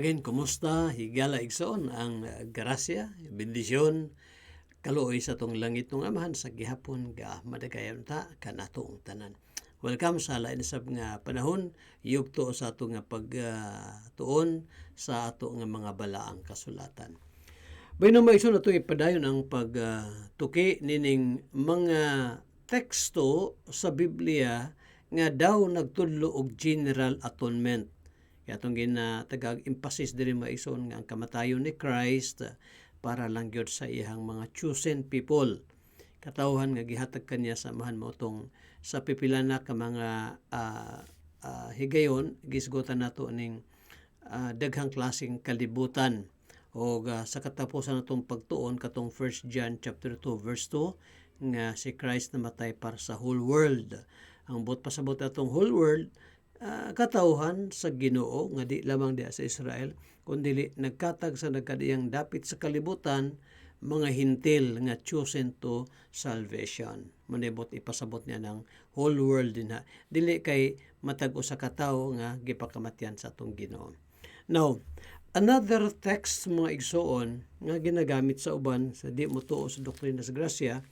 Again, kumusta? Higala igsoon ang grasya, bendisyon, kaluoy sa tong langit ng amahan sa gihapon ga madagayon ta kanatong tanan. Welcome sa lain sab nga panahon, yugto sa ato nga pagtuon sa ato nga mga balaang kasulatan. Bayno maigsoon ato ipadayon ang pagtuki nining mga teksto sa Biblia nga daw nagtudlo og general atonement. Kaya itong ginatagag-emphasis diri maison nga ang kamatayon ni Christ para lang gyud sa iyang mga chosen people. Katawhan nga gihatag kaniya sa amahan mo itong sa pipila na ka mga higayon, gisgutan nato ning daghang klaseng kalibutan. O sa katapusan natong pagtuon katong 1 John chapter 2 verse 2 nga si Christ namatay para sa whole world. Ang buot pasabot atong whole world katauhan sa Ginoo nga di lamang diha sa Israel kundi nagkatag sa nagkadiyang dapit sa kalibutan mga hintil nga chosen to salvation. Manibot ipasabot niya ng whole world din ha. Dili kay matag usa ka tawo nga gipakamatyan sa atong Ginoo. Now, another text mga igsoon nga ginagamit sa uban sa di mo tuo sa doktrina sa grasya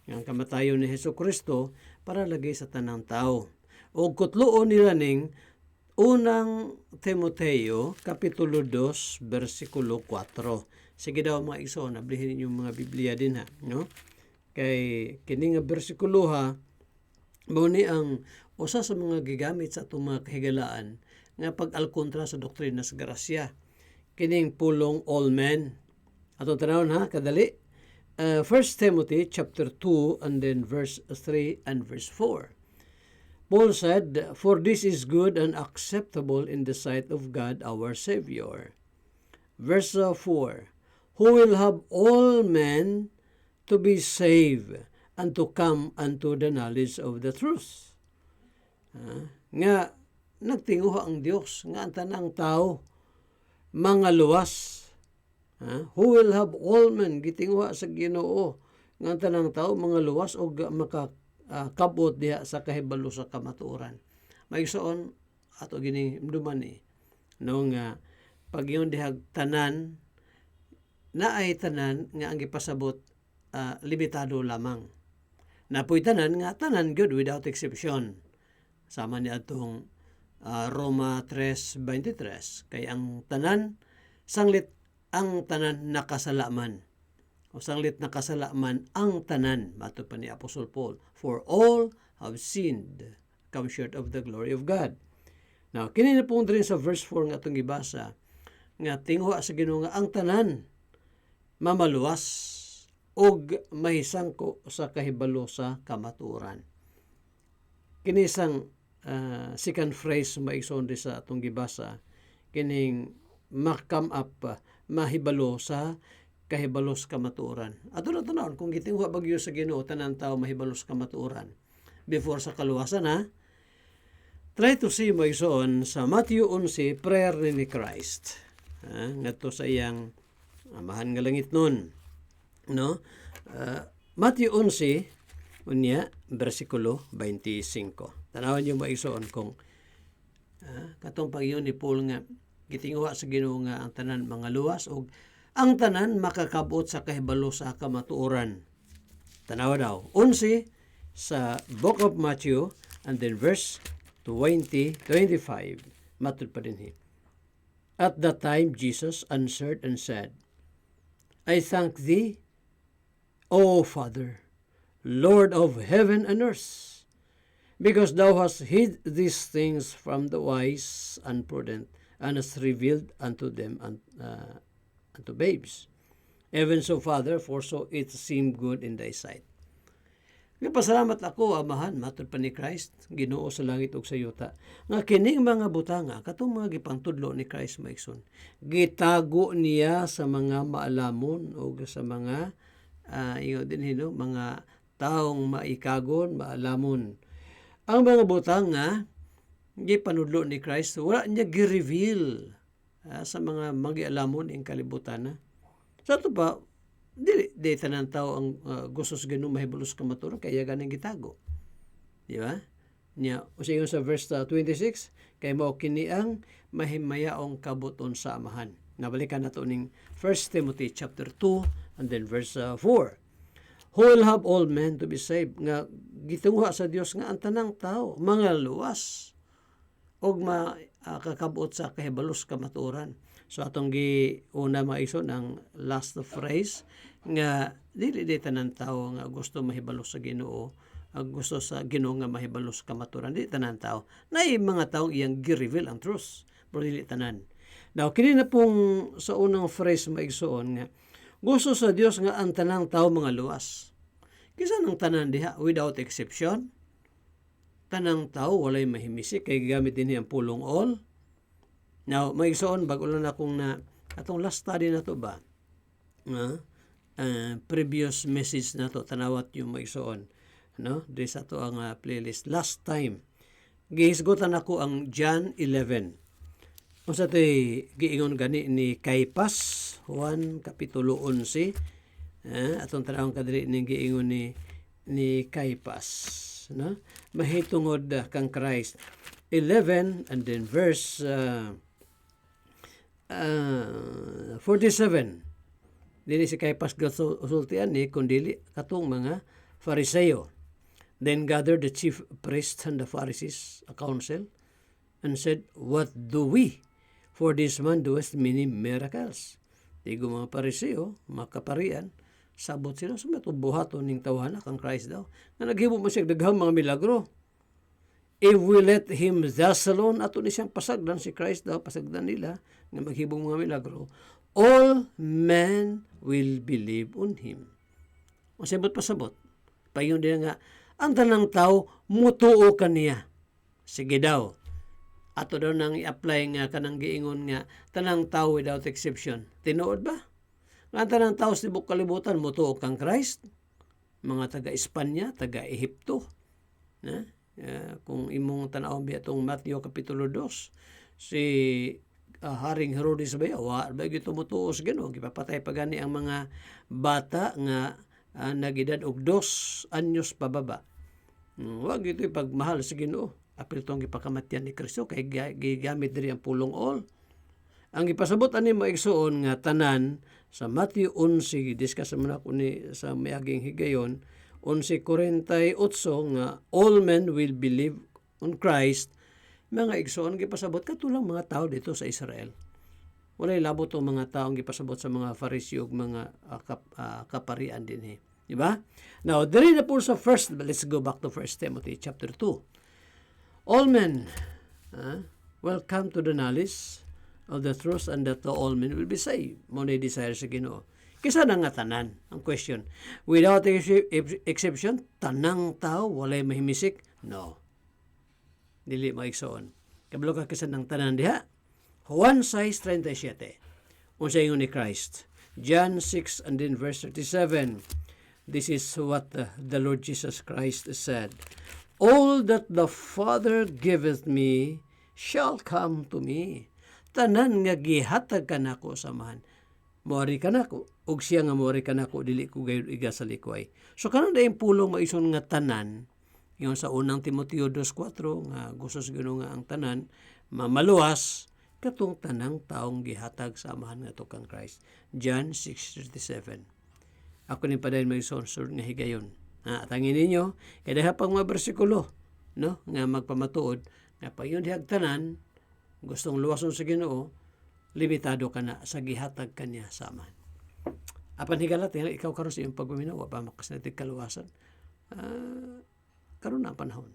nga ang kamatayon ni Hesukristo para lagay sa tanang tao. O kutloon nila ning unang Timoteo, Kapitulo 2, versikulo 4. Sige daw mga igsoon, nablihin ninyong mga Biblia din ha. No? Kay kini nga versikulo ha, mauni ang usa sa mga gigamit sa itong mga kahigalaan nga pag-alkontra sa doktrina sa grasya. Kining pulong all men. Atong tanawon ha, kadali. 1 Timothy chapter 2 and then verse 3 and verse 4. Paul said, "For this is good and acceptable in the sight of God our Savior." Verse 4, "Who will have all men to be saved and to come unto the knowledge of the truth." Nga nagtinguha ang Dios nga ang tanang tao mga luwas. Who will have all men, gitinguha sa Ginoo nga ang tanang tao mga luwas o kabot diha sa kahibalo sa kamatuoran. Maigsoon ato gini duman no nga pag yung dihag tanan na ay tanan nga ang gipasabot limitado lamang. Napoy tanan nga tanan good without exception. Sama ni atong Roma 3:23 kay ang tanan sanglit ang tanan nakasalaman. O sanglit nakasalaman ang tanan, mato pa ni Apostol Paul, for all have sinned, come short of the glory of God. Now, kini na pong rin sa verse 4 nga itong ibasa, nga tingwa sa Ginoo nga ang tanan mamaluwas og mahisangko sa kahibalo sa kamatuoran. Kini isang second phrase maigsoon rin sa atong gibasa, kining makam up, mahibalo sa kahibalos kamatuoran. Ato na tanawon kung gitinguha bagyo sa Ginoo tanan tao mahibalos kamatuoran. Before sa kaluwasan ha. Try to see mo igsoon sa Matthew 11 prayer ni Christ. Ngadto sa iyang amahan nga langit nun. No? Matthew 11 unya bersikulo 25. Tanawan niyo mo igsoon kung katong pagyon ni Paul nga gitinguha sa Ginoo nga ang tanan mga luwas o ang tanan makakabot sa kahibalo sa kamatuoran. Tanawa daw. 11 sa Book of Matthew and then verse 25. Matud pa din. At that time Jesus answered and said, "I thank thee, O Father, Lord of heaven and earth, because thou hast hid these things from the wise and prudent, and hast revealed unto them unto babes. Even so, Father, for so it seemed good in thy sight." Pasalamat ako, amahan, matud pa ni Christ, Ginoo sa langit ug sa yuta, nga kining mga butanga, katong mga gipangtudlo ni Christ maigsoon, gitago niya sa mga maalamon o sa mga mga taong maikagon, maalamon. Ang mga butanga, gipanudlo ni Christ, wala niya gi-reveal sa mga magialamon ang kalibutan. Sa ito pa, di tanan tao ang gusto sa Ginoo mahibalos kamatuoran kaya ganing gitago. Di ba? Nya usayon sa verse 26 kay mao kini ang mahimayaong kabuton sa amahan. Nabalikan nato ning 1 Timothy chapter 2 and then verse 4. Who will have all men to be saved? Nga gitunguha sa Dios nga ang tanang tao mga luwas og kakabot sa kahibalos kamatuoran. So atong giuna maison ang last phrase nga dili tanan tao nga gusto mahibalos sa Ginoo, gusto sa Ginoo nga mahibalos kamatuoran, dili tanan tao. Nay mga tawo iyang gi-reveal ang truth, pero dili tanan. Now kini na pong sa unang phrase maigsoon nga gusto sa Dios nga ang tanang tao mga luwas. Kisa nang tanan diha without exception? Tanang tao walay mahimisik kay gamit din ang pulong all. Now maigsoon bago lang akong na atong last study na to ba? Previous message na to tanawat yung maigsoon. No? Di sa to ang playlist last time. Gihisgutan ako ang John 11. Kung sa ito'y giingon gani ni Caiphas, Juan Kapitulo 11, atong tanawang kadiri ni giingon ni Caiphas. No? Mahitungod kang Christ. 11 and then verse 47. Dili si Caiphas usultian ni kundili katong mga Fariseo. Then gathered the chief priests and the Pharisees a council and said, what do we? For this man doeth many miracles. Tigo mga Pariseo, mga kaparian, sabot sila sa buhaton ning tawhana kang Christ daw. Na naghimo man siya daghang mga milagro. If we let him thus alone, ato ni siyang pasagdan si Christ daw, pasagdan nila, nga maghibong mga milagro, all men will believe on him. Masabot pasabot. Payon din nga, ang tanang tao, mutuo kaniya. Sige daw. Ato daw nang i-apply nga kanang giingon nga tanang tao without exception. Tinuod ba? Nga tanang tao sa tibok kalibutan mutuo kang Christ. Mga taga Espanya, taga Ehipto. Kung imong tanawon biya itong Matthew Kapitulo 2, si Haring Herodes ba gito mutuo sa Ginoo, gipapatay pa gani ang mga bata nga nagedad og 2 anyos pababa. Wa gito pagmahal sa Ginoo. Apil itong gipakamatyan ni Kristo kay gigamit diri ang pulong all. Ang ipasabot ani maigsoon nga tanan sa Matthew 11 discuss man ako ni sa miaging higayon 11:48 nga all men will believe on Christ. Mga igsoon gipasabot katulang mga tao dito sa Israel. Walay labot ang mga taong gipasabot sa mga Fariseo ug mga kaparian dinhi. Di ba? Now, diri na po sa first, let's go back to 1 Timothy chapter 2. All men will come to the knowledge of the truth and that all men will be saved. Muna desire sa Ginoo. Kisa na nga tanan, ang question. Without exception, tanang tao, walay mahimisik? No. Dili maigsoon. Kabalo ka kisa ng tanan diha. Juan 6:37. Unsa ingon ni Christ. John 6 and then verse 37. This is what the Lord Jesus Christ said. All that the Father giveth me shall come to me. Tanan nga gihatag kanako samahan. Moari kanako ug siya nga moari kanako dili ko gayud iga sa likway. So kanon dayong pulong maison nga tanan yung sa unang Timoteo 2:4 nga gusto sa Ginoo nga ang tanan mamaluwas katong tanang taong gihatag samahan nga to kang Christ. John 6:37. Ako ni padayon maison sur nga higayon. Tangin ninyo, kaya pang mga bersikulo, no? Nga magpamatuod, nga payon dihag tanan, gustong luwason sa Ginoo, limitado ka na sa gihatag kanya saman. Apan higalat, ikaw karon sa iyong pagpaminaw, pa makasnatig kaluwasan. Karon na ang panahon.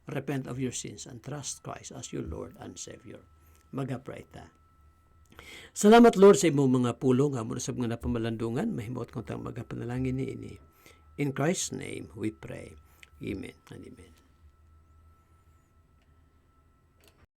Repent of your sins and trust Christ as your Lord and Savior. Mag-pray ta. Salamat Lord sa imong mga pulong, amo sa mga napamalandungan, mahimot kong tang magapanalangin ni ini. In Christ's name we pray. Amen and amen.